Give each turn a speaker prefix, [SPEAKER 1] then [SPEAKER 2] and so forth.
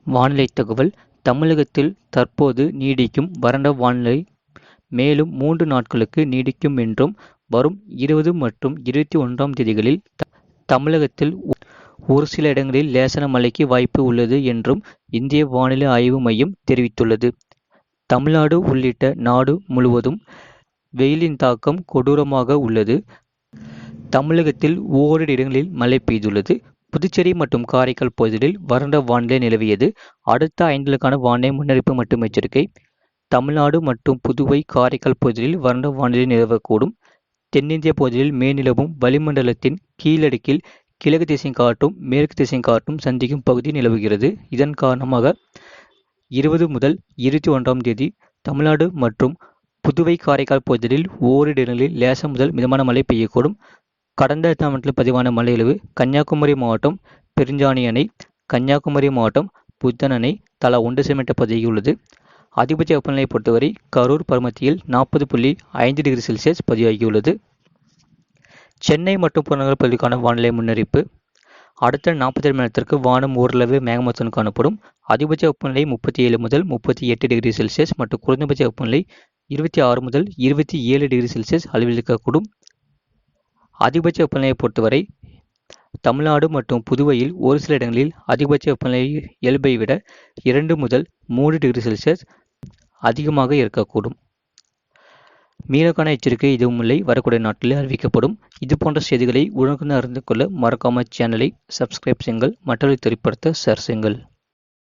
[SPEAKER 1] வானிலை தகவல். தமிழகத்தில் தற்போது நீடிக்கும் வறண்ட வானிலை மேலும் 3 நாட்களுக்கு நீடிக்கும் என்றும், வரும் 20 மற்றும் 21ஆம் தேதிகளில் தமிழகத்தில் ஒரு சில இடங்களில் லேசான மழைக்கு வாய்ப்பு உள்ளது என்றும் இந்திய வானிலை ஆய்வு மையம் தெரிவித்துள்ளது. தமிழ்நாடு உள்ளிட்ட நாடு முழுவதும் வெயிலின் தாக்கம் கொடூரமாக உள்ளது. தமிழகத்தில் ஓரிரு இடங்களில் மழை பெய்துள்ளது. புதுச்சேரி மற்றும் காரைக்கால் பகுதிகளில் வறண்ட வானிலை நிலவியது. அடுத்த 5 நாட்களுக்கான வானிலை முன்னறிவிப்பு மற்றும் எச்சரிக்கை. தமிழ்நாடு மற்றும் புதுவை, காரைக்கால் பகுதிகளில் வறண்ட வானிலை நிலவக்கூடும். தென்னிந்திய பகுதிகளில் மேல்நிலவும் வளிமண்டலத்தின் கீழடுக்கில் கிழக்கு திசை காற்றும் மேற்கு திசை காற்றும் சந்திக்கும் பகுதி நிலவுகிறது. இதன் காரணமாக 20 முதல் 21ஆம் தேதி தமிழ்நாடு மற்றும் புதுவை, காரைக்கால் பகுதிகளில் ஓரிரு இடங்களில் லேசான முதல் மிதமான மழை பெய்யக்கூடும். கடந்த 8 நாட்களில் பதிவான மழையளவு கன்னியாகுமரி மாவட்டம் பெருஞ்சாணி அணை, கன்னியாகுமரி மாவட்டம் புத்தன் அணை தலா 1 சென்டிமீட்டர் பதிவாகியுள்ளது. அதிகபட்ச வெப்பநிலையை பொறுத்தவரை கரூர் பருமத்தியில் 40.5 டிகிரி செல்சியஸ் பதிவாகியுள்ளது. சென்னை மற்றும் புறநகர் பகுதிக்கான வானிலை முன்னறிவிப்பு. அடுத்த 42 மணி நேரத்திற்கு வானம் ஓரளவு மேகமூட்டத்துடன் காணப்படும். அதிகபட்ச வெப்பநிலை 37 முதல் 38 டிகிரி செல்சியஸ் மற்றும் குறைந்தபட்ச வெப்பநிலை 26 முதல் 27 டிகிரி செல்சியஸ் அளவில் இருக்கக்கூடும். அதிகபட்ச வெப்பநிலையை பொறுத்தவரை தமிழ்நாடு மற்றும் புதுவையில் ஒரு சில இடங்களில் அதிகபட்ச வெப்பநிலை இயல்பை விட 2 முதல் 3 டிகிரி செல்சியஸ் அதிகமாக இருக்கக்கூடும். மீனக்கான எச்சரிக்கை எதுவும் இல்லை. வரக்கூடிய நாட்களில் அறிவிக்கப்படும். இது போன்ற செய்திகளை உடனுக்குடன் அறிந்து கொள்ள மறக்காமல் சேனலை சப்ஸ்கிரைப் செய்யுங்கள். மற்றவர்களை தெரியப்படுத்த ஷேர் செய்யுங்கள்.